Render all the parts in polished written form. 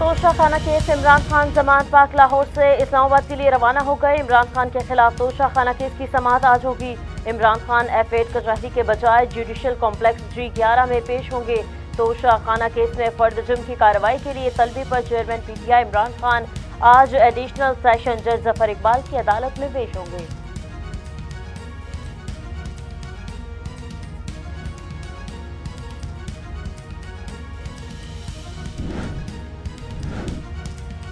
Toshakhana case Imran Khan जमानत पाक लाहौर से इस्लामाबाद के लिए रवाना हो गए। इमरान खान के खिलाफ तोशाखाना केस की समाअत आज होगी। इमरान खान F8 कचहरी के बजाय जुडिशल कॉम्प्लेक्स G11 में पेश होंगे। तोशाखाना केस में फर्द जुर्म की कार्रवाई के लिए तलबी पर चेयरमैन PTI इमरान खान आज एडिशनल सेशन जज जफर इकबाल की अदालत में पेश होंगे।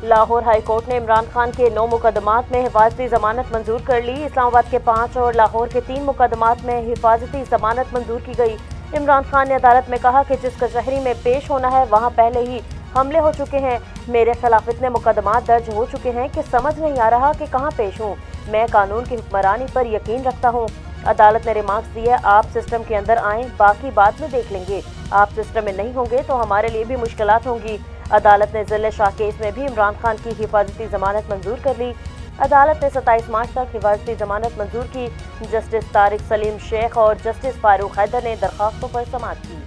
लाहौर हाई कोर्ट ने इमरान खान के 9 मुकदमात में हिफाजती जमानत मंजूर कर ली। इस्लामाबाद के 5 और लाहौर के 3 मुकदमात में हिफाजती जमानत मंजूर की गई। इमरान खान ने अदालत में कहा कि जिस कचहरी में पेश होना है वहां पहले ही हमले हो चुके हैं। मेरे खिलाफ इतने मुकदमात दर्ज हो चुके हैं कि समझ नहीं आ रहा कि कहां पेश हूं। मैं कानून की हुक्मरानी पर यकीन रखता हूं। अदालत ने रिमार्क्स दिए, आप सिस्टम के अंदर आएं, बाकी बाद में देख लेंगे। आप सिस्टम में नहीं होंगे तो हमारे लिए भी मुश्किलात होंगी। अदालत ने जिले शाह केस में भी इमरान खान की हिफाजती जमानत मंजूर कर ली। अदालत ने 27 मार्च तक हिफाजती जमानत मंजूर की। जस्टिस तारिक सलीम शेख और जस्टिस फारूक हैदर ने दरखास्तों पर समाअत की।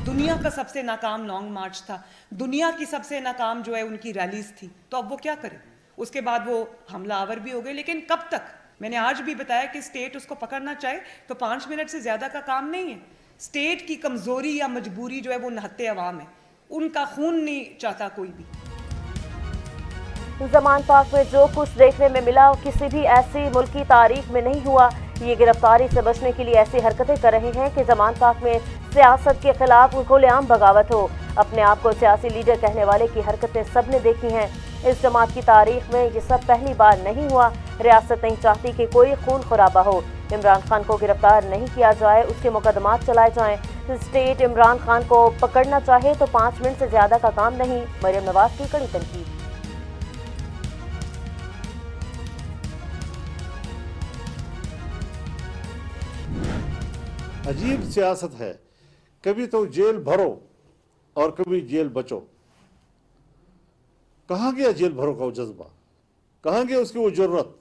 दुनिया का सबसे नाकाम लॉन्ग मार्च था, दुनिया की सबसे नाकाम जो है उनकी रैलीज थी, तो अब वो क्या करें? उसके बाद वो हमलावर भी हो गए, लेकिन कब तक? मैंने आज भी बताया कि स्टेट उसको पकड़ना चाहे तो 5 मिनट से ज्यादा का काम नहीं है। स्टेट की कमजोरी या मजबूरी जो है वो नहत्ते अवाम है, उनका खून नहीं चाहता कोई भी। जमानत पाक में जो कुछ देखने में मिला किसी भी ऐसी मुल्की तारीख में नहीं हुआ। ये गिरफ्तारी से बचने के लिए ऐसी हरकतें कर रहे हैं कि जमानत पाक में सियासत के खिलाफ खुलेआम बगावत हो। अपने आप को सियासी लीडर कहने वाले की हरकतें सबने देखी हैं। इस जमात की तारीख में ये सब पहली बार नहीं हुआ। रियासत नहीं चाहती कि कोई खून खराबा हो। इमरान खान को गिरफ्तार नहीं किया जाए, उसके मुकदमात चलाए जाएं। स्टेट इमरान खान को पकड़ना चाहे तो 5 मिनट से ज्यादा का काम नहीं। मरियम नवाज की कड़ी तनकीद। अजीब सियासत है, कभी तो जेल भरो और कभी जेल बचो। कहाँ गया जेल भरो का वो जज्बा, कहाँ गया उसकी वो जरूरत?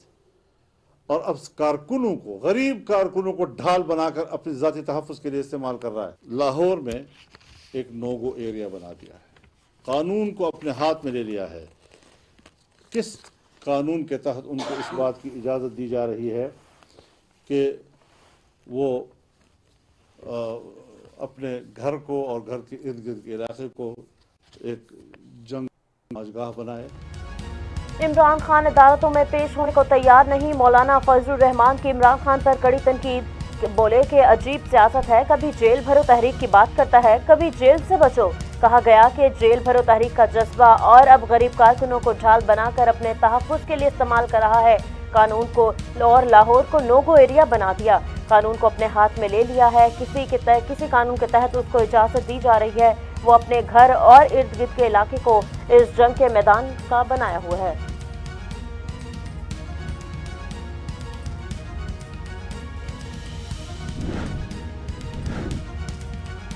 और अब कारकुनों को, गरीब कारकुनों को ढाल बनाकर अपनी जाती तहफ़्फ़ुज़ के लिए इस्तेमाल कर रहा है। लाहौर में एक नो-गो एरिया बना दिया है, कानून को अपने हाथ में ले लिया है। किस कानून के तहत उनको इस बात की इजाज़त दी जा रही है कि वो अपने घर को और घर के इर्द गिर्द के इलाके को एक जंग मजगाह बनाए। इमरान खान अदालतों में पेश होने को तैयार नहीं। मौलाना फजलुर रहमान की इमरान खान पर कड़ी तनकीद। बोले कि अजीब सियासत है, कभी जेल भरो तहरीक की बात करता है, कभी जेल से बचो। कहा गया कि जेल भरो तहरीक का जज्बा और अब गरीब कारकुनों को ढाल बनाकर अपने तहफ़्फ़ुज़ के लिए इस्तेमाल कर रहा है। कानून को और लाहौर को नो-गो एरिया बना दिया। कानून को अपने हाथ में ले लिया है। किसी कानून के तहत उसको इजाज़त दी जा रही है। वो अपने घर और इर्द गिर्द के इलाके को इस जंग के मैदान का बनाया हुआ है।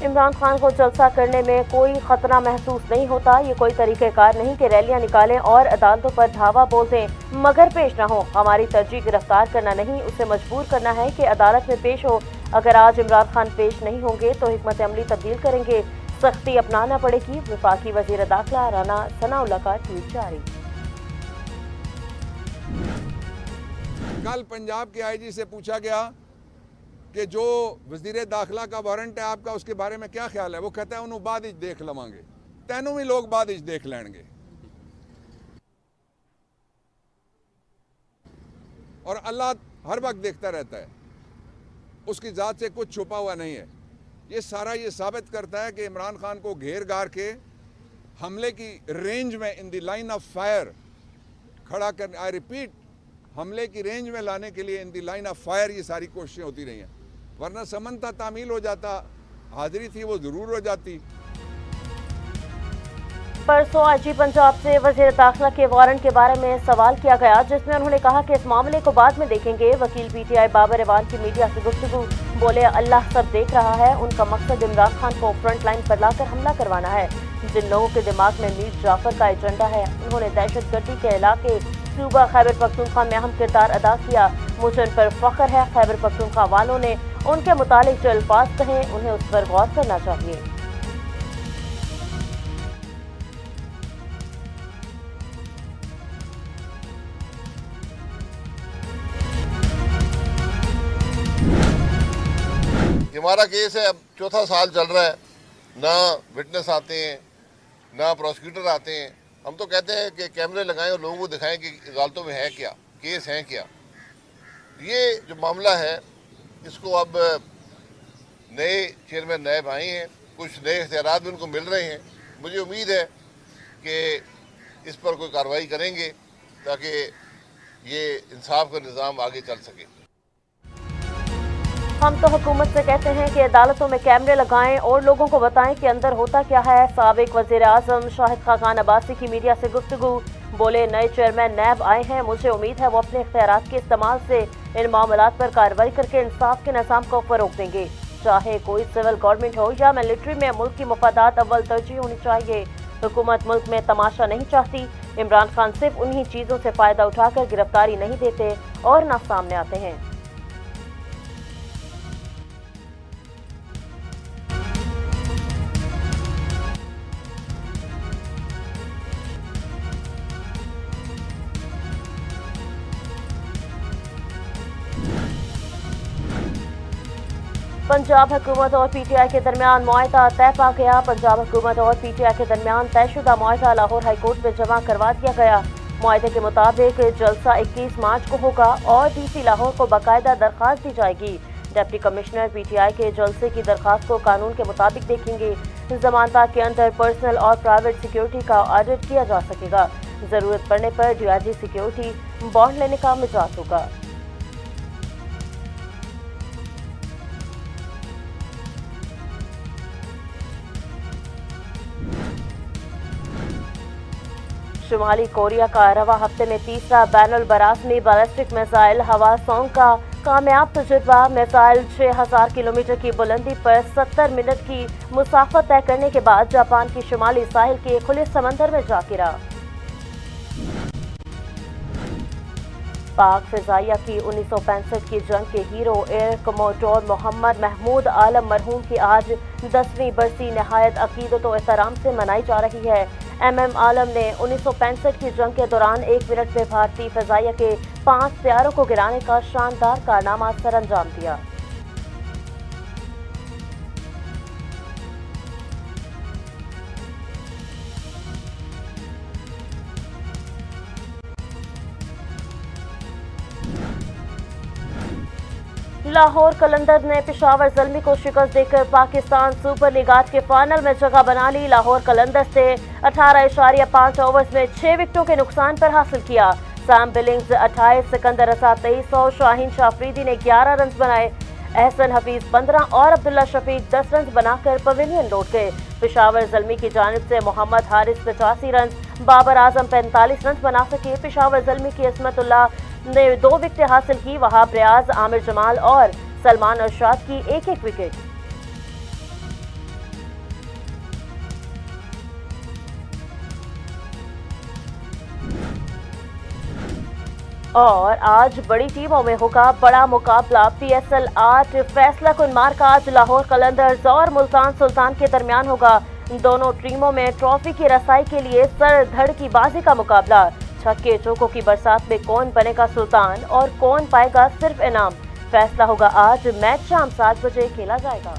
इमरान खान को जलसा करने में कोई खतरा महसूस नहीं होता। ये कोई तरीक़ेकार नहीं कि रैलियां निकालें और अदालतों पर धावा बोल दें मगर पेश ना हो। हमारी तरजीह गिरफ्तार करना नहीं, उसे मजबूर करना है कि अदालत में पेश हो। अगर आज इमरान खान पेश नहीं होंगे तो हिकमत अमली तब्दील करेंगे, सख्ती अपनाना पड़ेगी। वफाकी वज़ीर दाखिला राना सनाउल्लाह का ट्वीट जारी। कल पंजाब के IG से पूछा गया कि जो वजीर दाखिला का वारंट है आपका, उसके बारे में क्या ख्याल है? वो कहता है उन्होंने बाद देख लवांगे। तैनों भी लोग बाद देख लेंगे। और अल्लाह हर वक्त देखता रहता है, उसकी ज़ात से कुछ छुपा हुआ नहीं है। ये सारा ये साबित करता है कि इमरान खान को घेर घार के हमले की रेंज में, in the line of fire खड़ा कर, आई रिपीट, हमले की रेंज में लाने के लिए in the line of fire ये सारी कोशिशें होती रही हैं। वरना समन था, तामील हो जाता, हाजिरी थी वो जरूर हो जाती। परसों IG पंजाब से वज़ीर दाखिला के वारंट के बारे में सवाल किया गया, जिसमें उन्होंने कहा कि इस मामले को बाद में देखेंगे। वकील PTI बाबर इवान की मीडिया से गुफ्तगू। बोले अल्लाह सब देख रहा है। उनका मकसद इमरान खान को फ्रंट लाइन पर लाकर हमला करवाना है। जिन लोगों के दिमाग में मीर जाफर का एजेंडा है, उन्होंने दहशतगर्दी के इलाके सूबा खैबर पख्तूनख्वा में अहम किरदार अदा किया। मुझे उन पर फख्र है। खैबर पख्तूनख्वा वालों ने उनके मुतालिक जो अल्फाज कहें उन्हें उस पर गौर करना चाहिए। हमारा केस है, अब चौथा साल चल रहा है, ना विटनेस आते हैं ना प्रोसिक्यूटर आते हैं। हम तो कहते हैं कि कैमरे लगाएं और लोगों को दिखाएं कि अदालतों में है क्या, केस है क्या। ये जो मामला है इसको अब नए चेयरमैन नायब आए हैं, कुछ नए इख्तियारात भी उनको मिल रहे हैं। मुझे उम्मीद है कि इस पर कोई कार्रवाई करेंगे ताकि ये इंसाफ का निज़ाम आगे चल सके। हम तो हुकूमत से कहते हैं कि अदालतों में कैमरे लगाएं और लोगों को बताएं कि अंदर होता क्या है। साबिक वज़ीर आज़म शाहिद खाकान अब्बासी की मीडिया से गुफ्तगू, बोले नए चेयरमैन नैब आए हैं, मुझे उम्मीद है वो अपने इख्तियारात के इस्तेमाल से इन मामलात पर कार्रवाई करके इंसाफ के निज़ाम को फ़रोग़ देंगे। चाहे कोई सिविल गवर्नमेंट हो या मिलिट्री में, मुल्क की मफादात अव्वल तरजीह होनी चाहिए। हुकूमत मुल्क में तमाशा नहीं चाहती। इमरान खान सिर्फ उन्हीं चीज़ों से फ़ायदा उठाकर गिरफ्तारी नहीं देते और ना सामने आते हैं। पंजाब हुकूमत और पीटीआई के दरमियान मुआहदा तय पा गया। पंजाब हुकूमत और पीटीआई के दरमियान तयशुदा मुआहदा लाहौर हाईकोर्ट में जमा करवा दिया गया। मुआहदे के मुताबिक जलसा 21 मार्च को होगा और डीसी लाहौर को बाकायदा दरख्वास्त दी जाएगी। डिप्टी कमिश्नर पीटीआई के जलसे की दरख्वास्त को कानून के मुताबिक देखेंगे। जमानत के अंदर पर्सनल और प्राइवेट सिक्योरिटी का ऑडिट किया जा सकेगा। जरूरत पड़ने पर डीआईजी सिक्योरिटी बॉन्ड लेने का मिजाज होगा। शुमाली कोरिया का रवा हफ्ते में तीसरा बैनुल बरासमी बैलिस्टिक मिसाइल हवा सोंग का कामयाब तजुर्बा। मिसाइल 6000 किलोमीटर की बुलंदी पर 70 मिनट की मुसाफत तय करने के बाद जापान की शुमाली साहिल के खुले समंदर में जा गिरा। पाक फिजाइया की 1965 की जंग के hero air commodore Mohammad Mahmood Alam मरहूम की आज 10वीं बरसी नहायत अकीदत और एहतराम से मनाई जा रही है। MM आलम ने 1965 की जंग के दौरान 1 मिनट में भारतीय फिजाइया के 5 तैयारों को गिराने का शानदार कारनामा सरअंजाम दिया। लाहौर कलंदर्स ने पेशावर ज़ल्मी को शिकस्त देकर पाकिस्तान सुपर लीग 8 के फाइनल में जगह बना ली। लाहौर कलंदर्स ने 18.5 ओवर्स में 6 विकेटों के नुकसान पर हासिल किया। सैम बिलिंग्स 28, सिकंदर रसा 23 और शाहीन शाफरीदी ने 11 रन बनाए। एहसन हफीज 15 और अब्दुल्ला शफीक 10 रन बनाकर पवेलियन लौट गए। पेशावर ज़ल्मी की जानिब से मोहम्मद हारिस 85 रन, बाबर आजम 45 रन बना सके। पेशावर ज़ल्मी की इसमतुल्लाह ने 2 विकेटें हासिल की। वहाब रियाज, आमिर जमाल और सलमान अरशाद की एक विकेट। और आज बड़ी टीमों में होगा बड़ा मुकाबला। PSL 8 फैसला कुन मार्का आज लाहौर कलंदर्स और मुल्तान सुल्तान के दरमियान होगा। दोनों टीमों में ट्रॉफी की रसाई के लिए सर धड़ की बाजी का मुकाबला। छक्के चौकों की बरसात में कौन बनेगा सुल्तान और कौन पाएगा सिर्फ इनाम, फैसला होगा आज। मैच शाम 7 बजे खेला जाएगा।